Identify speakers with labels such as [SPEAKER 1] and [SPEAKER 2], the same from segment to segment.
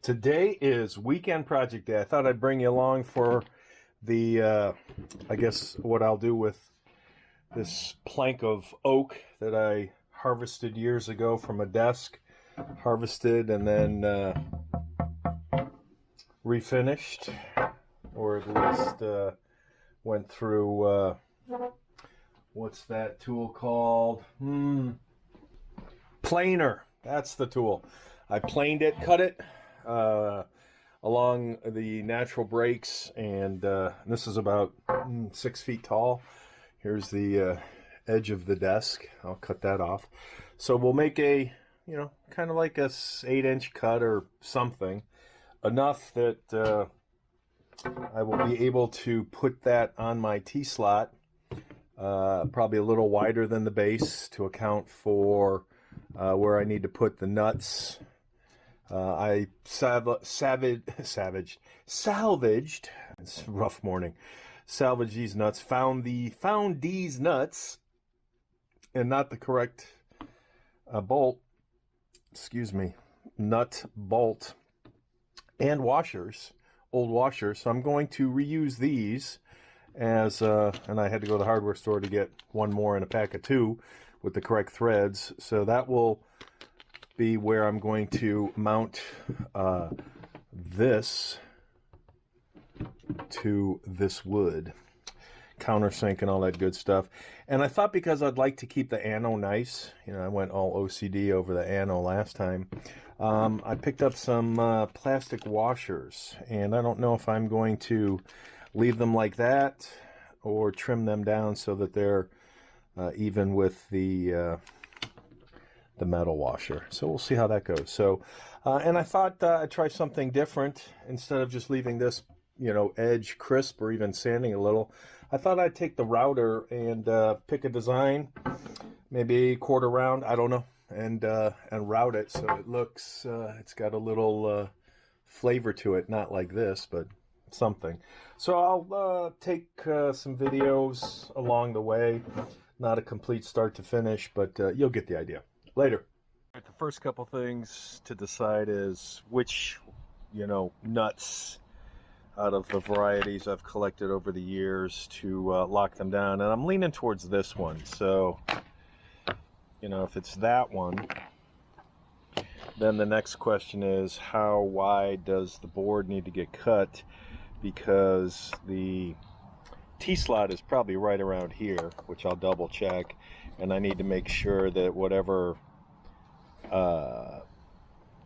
[SPEAKER 1] Today is weekend project day. I thought I'd bring you along for the, I guess what I'll do with this plank of oak that I harvested years ago from a desk. Harvested and then refinished, or at least went through, what's that tool called? Planer. That's the tool. I planed it, cut it along the natural breaks, and this is about 6 feet tall. Here's the edge of the desk. I'll cut that off. So we'll make a, kind of like a 8-inch cut or something, enough that I will be able to put that on my T-slot, probably a little wider than the base to account for where I need to put the nuts. I salvaged, it's a rough morning, salvaged these nuts, found these nuts, and not the correct bolt, nut, bolt, and washers, old washers. So I'm going to reuse these as, and I had to go to the hardware store to get one more in a pack of 2 with the correct threads. So that will be where I'm going to mount this to this wood, countersink and all that good stuff. And I thought, because I'd like to keep the ano nice, I went all OCD over the ano last time, I picked up some plastic washers, and I don't know if I'm going to leave them like that or trim them down so that they're even with the metal washer. So we'll see how that goes. So, and I thought I'd try something different. Instead of just leaving this, edge crisp or even sanding a little, I thought I'd take the router and pick a design, maybe quarter round, I don't know, and route it so it looks, it's got a little flavor to it, not like this, but something. So I'll take some videos along the way. Not a complete start to finish, but you'll get the idea. Later. The first couple things to decide is which, nuts out of the varieties I've collected over the years to lock them down. And I'm leaning towards this one. So, if it's that one, then the next question is, how wide does the board need to get cut? Because the T-slot is probably right around here, which I'll double check. And I need to make sure that whatever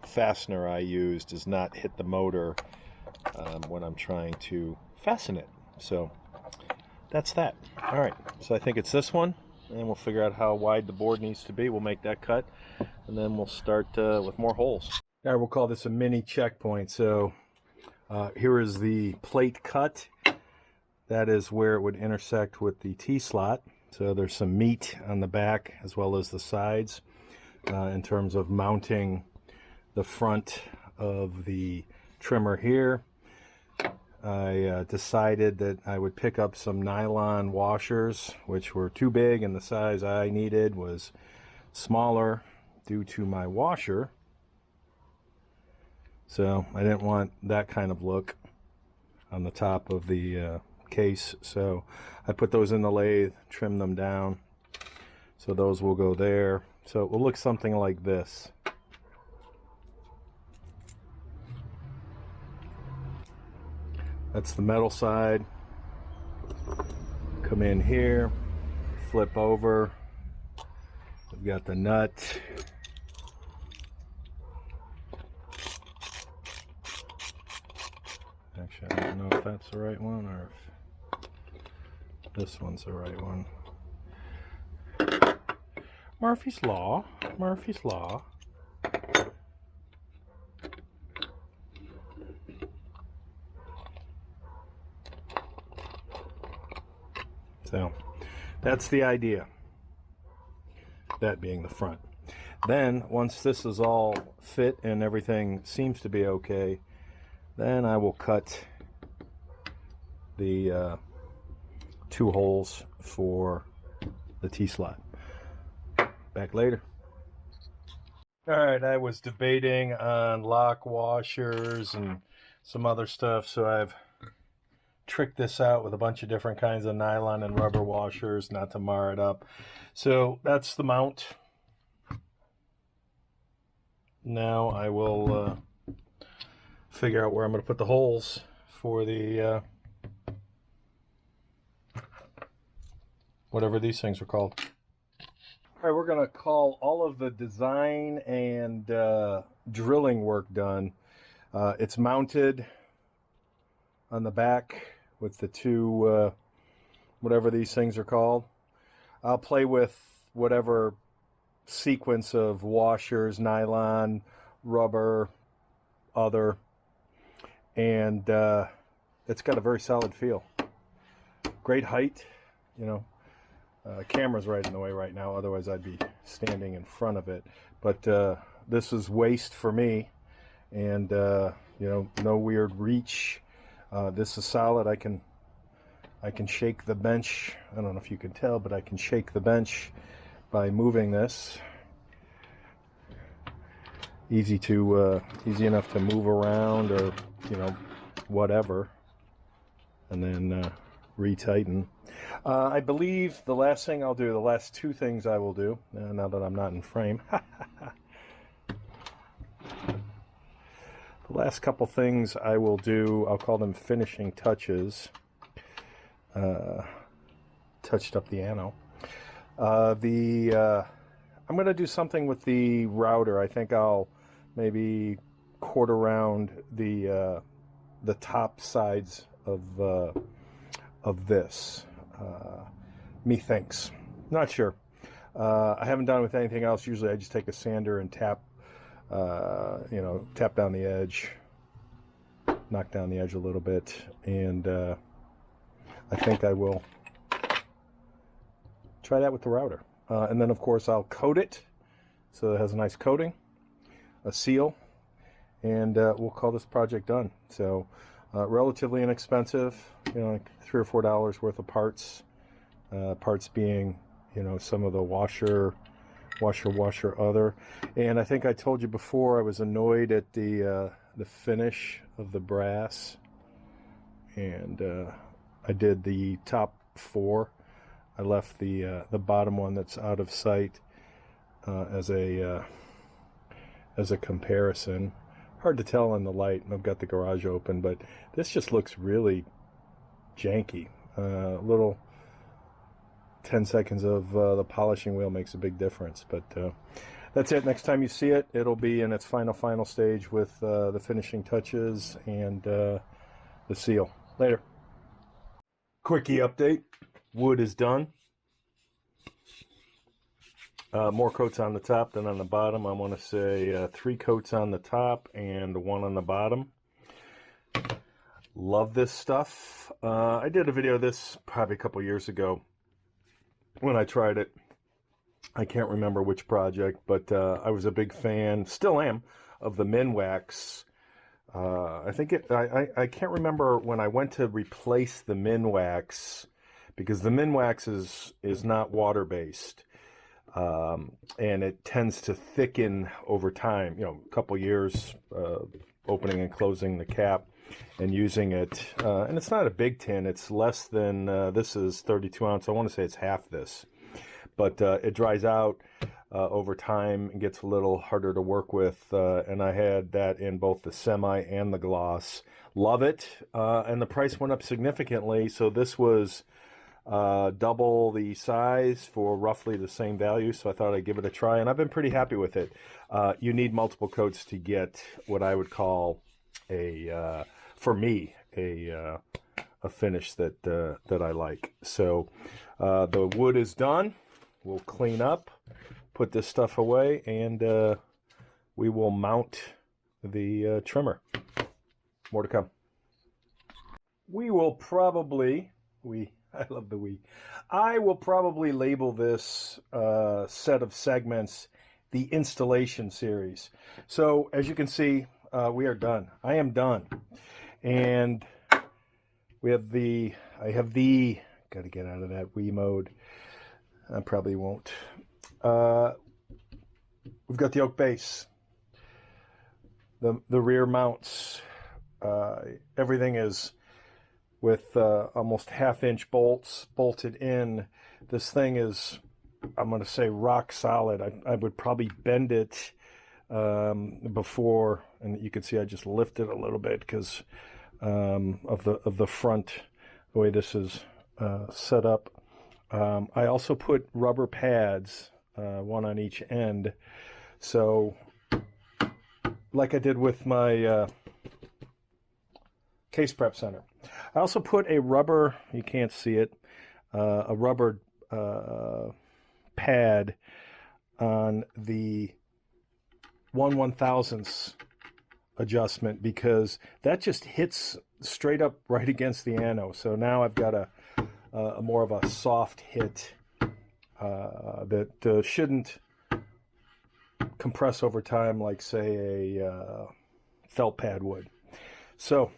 [SPEAKER 1] fastener I use does not hit the motor when I'm trying to fasten it. So that's that. All right, so I think it's this one, and we'll figure out how wide the board needs to be. We'll make that cut, and then we'll start with more holes. All right, we'll call this a mini checkpoint. So here is the plate cut. That is where it would intersect with the T-slot. So there's some meat on the back as well as the sides in terms of mounting the front of the trimmer here. I decided that I would pick up some nylon washers, which were too big, and the size I needed was smaller due to my washer. So I didn't want that kind of look on the top of the case, so I put those in the lathe, trim them down, so those will go there. So it will look something like this. That's the metal side. Come in here, flip over. We've got the nut. Actually, I don't know if that's the right one or if this one's the right one. Murphy's Law. Murphy's Law. So that's the idea. That being the front. Then once this is all fit and everything seems to be okay, then I will cut the 2 holes for the T-slot. Back later. All right, I was debating on lock washers and some other stuff, so I've tricked this out with a bunch of different kinds of nylon and rubber washers, not to mar it up. So that's the mount. Now I will figure out where I'm going to put the holes for the whatever these things are called. All right, we're going to call all of the design and drilling work done. It's mounted on the back with the two, whatever these things are called. I'll play with whatever sequence of washers, nylon, rubber, other, and it's got a very solid feel. Great height, you know. Camera's right in the way right now, otherwise I'd be standing in front of it. But this is waist for me, and you know, no weird reach. This is solid. I can shake the bench. I don't know if you can tell, but I can shake the bench by moving this. Easy enough to move around, or you know, whatever, and then retighten. I believe the last thing I'll do, the last two things I will do, now that I'm not in frame, the last couple things I will do, I'll call them finishing touches. Touched up the ano. I'm going to do something with the router. I think I'll maybe quarter round the top sides of this. Methinks. Not sure. I haven't done it with anything else. Usually I just take a sander and tap, you know, tap down the edge, knock down the edge a little bit, and I think I will try that with the router. And then, of course, I'll coat it so it has a nice coating, a seal, and we'll call this project done. So relatively inexpensive, you know, like $3 or $4 worth of parts. Parts being, you know, some of the washer other. And I think I told you before, I was annoyed at the finish of the brass, and I did the top four. I left the bottom one that's out of sight as a comparison. Hard to tell in the light. I've got the garage open, but this just looks really janky. Little 10 seconds of the polishing wheel makes a big difference, but that's it. Next time you see it, it'll be in its final stage with the finishing touches and the seal. Later. Quickie update. Wood is done. More coats on the top than on the bottom. I want to say 3 coats on the top and 1 on the bottom. Love this stuff. I did a video of this probably a couple years ago when I tried it. I can't remember which project, but I was a big fan, still am, of the Minwax. I think I can't remember when I went to replace the Minwax, because the Minwax is not water-based. And it tends to thicken over time, you know, a couple years opening and closing the cap and using it. And it's not a big tin. It's less than, this is 32 ounce. I want to say it's half this. But it dries out over time and gets a little harder to work with. And I had that in both the semi and the gloss. Love it. And the price went up significantly. So this was double the size for roughly the same value, so I thought I'd give it a try, and I've been pretty happy with it. You need multiple coats to get what I would call for me, a finish that I like. So the wood is done. We'll clean up, put this stuff away, and we will mount the trimmer. More to come. We will probably, I love the we. I will probably label this set of segments the installation series. So as you can see, we are done. I am done. And we have got to get out of that we mode. I probably won't. we've got the oak base, the rear mounts. Everything is with almost 1/2-inch bolts bolted in. This thing is, I'm going to say, rock solid. I would probably bend it before, and you can see I just lifted a little bit because of the front, the way this is set up. I also put rubber pads, one on each end. So, like I did with my case prep center, I also put a rubber, you can't see it, a rubber pad on the 1/1000th adjustment, because that just hits straight up right against the ano. So now I've got a more of a soft hit that shouldn't compress over time like, say, a felt pad would. So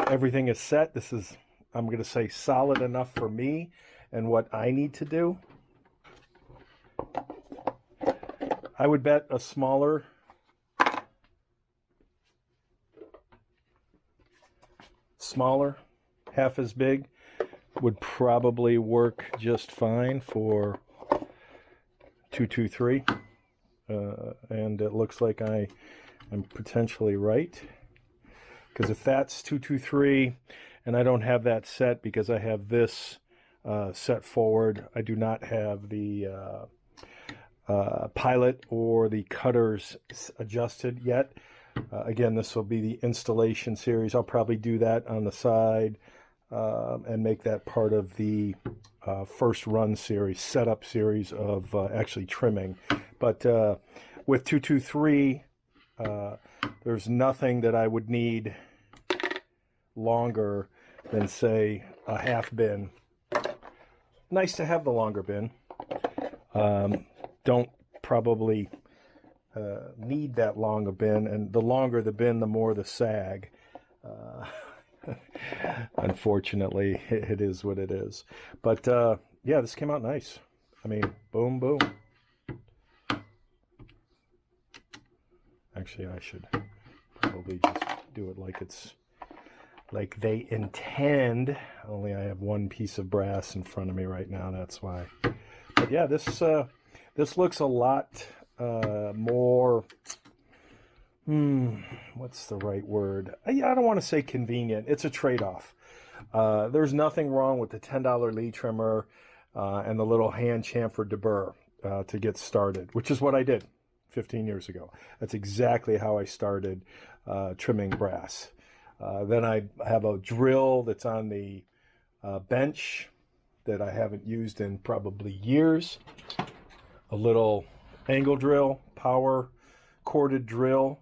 [SPEAKER 1] everything is set. This is, I'm going to say, solid enough for me and what I need to do. I would bet a smaller half as big would probably work just fine for 223, and it looks like I am potentially right, because if that's 223 and I don't have that set because I have this set forward, I do not have the pilot or the cutters adjusted yet. Again, this will be the installation series. I'll probably do that on the side and make that part of the first run series, setup series of actually trimming. But with 223, there's nothing that I would need longer than, say, a half bin. Nice to have the longer bin. Don't probably need that long a bin, and the longer the bin, the more the sag. Unfortunately, it is what it is. But yeah, this came out nice. I mean, boom, boom. Actually, I should probably just do it like it's like they intend. Only I have one piece of brass in front of me right now. That's why. But yeah, this looks a lot more, what's the right word? I don't want to say convenient. It's a trade-off. There's nothing wrong with the $10 lead trimmer and the little hand chamfered deburr to get started, which is what I did 15 years ago. That's exactly how I started trimming brass. Then I have a drill that's on the bench that I haven't used in probably years. A little angle drill, power corded drill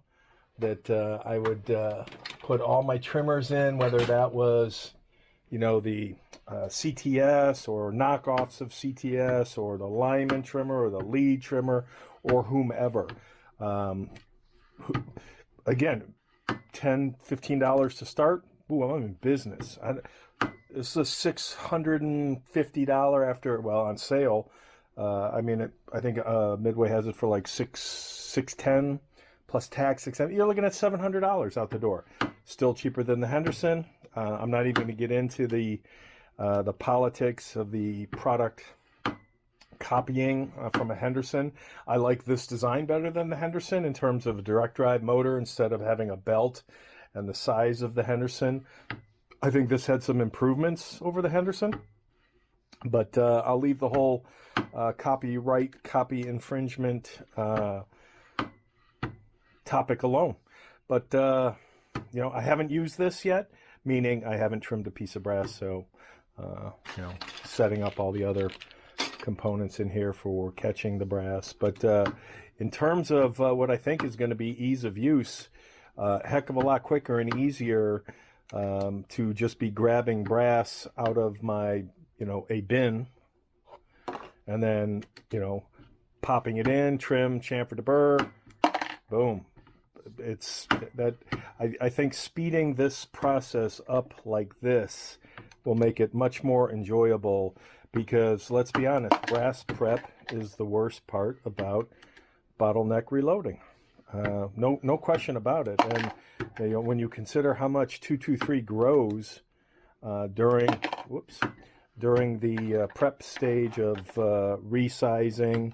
[SPEAKER 1] that I would put all my trimmers in, whether that was, you know, the CTS or knockoffs of CTS or the Lyman trimmer or the lead trimmer or whomever. Again, $10, $15 to start. Ooh, I'm in business. This is a $650 after, well, on sale. I mean, I think Midway has it for like $610 plus tax. You're looking at $700 out the door. Still cheaper than the Henderson. I'm not even going to get into the politics of the product copying from a Henderson. I like this design better than the Henderson in terms of a direct drive motor instead of having a belt and the size of the Henderson. I think this had some improvements over the Henderson, but I'll leave the whole copyright, copy infringement topic alone. But you know, I haven't used this yet, meaning I haven't trimmed a piece of brass, so you know, setting up all the other components in here for catching the brass. But in terms of what I think is going to be ease of use, heck of a lot quicker and easier to just be grabbing brass out of my, you know, a bin, and then, you know, popping it in, trim, chamfer to burr, boom. It's that I think speeding this process up like this will make it much more enjoyable, because let's be honest, brass prep is the worst part about bottleneck reloading. No question about it. And you know, when you consider how much 223 grows during the prep stage of resizing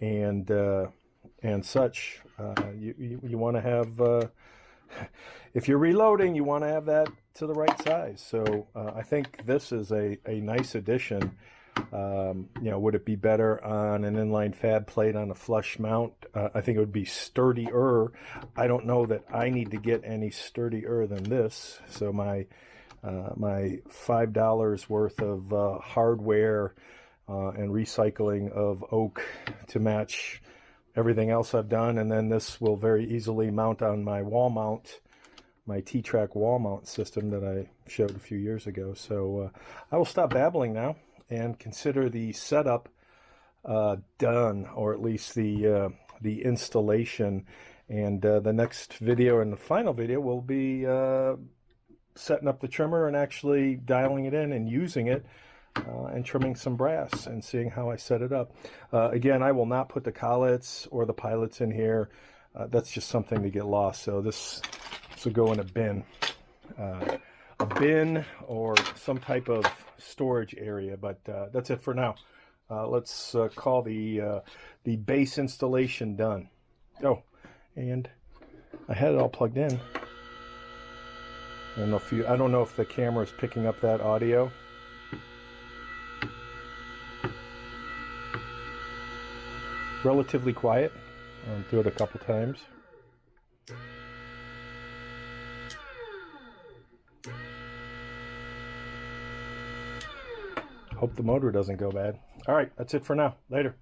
[SPEAKER 1] and such, you want to have, if you're reloading, you want to have that to the right size. So I think this is a nice addition. You know, would it be better on an inline fab plate on a flush mount? I think it would be sturdier. I don't know that I need to get any sturdier than this. So my $5 worth of hardware and recycling of oak to match everything else I've done, and then this will very easily mount on my wall mount, my T-Track wall mount system that I showed a few years ago. So I will stop babbling now and consider the setup done, or at least the installation. And the next video and the final video will be setting up the trimmer and actually dialing it in and using it and trimming some brass and seeing how I set it up. Again, I will not put the collets or the pilots in here. That's just something to get lost. So this will go in a bin or some type of storage area. But that's it for now. Let's call the base installation done. Oh, and I had it all plugged in. I don't know if the camera is picking up that audio. Relatively quiet. I'll do it a couple times. Hope the motor doesn't go bad. All right, that's it for now. Later.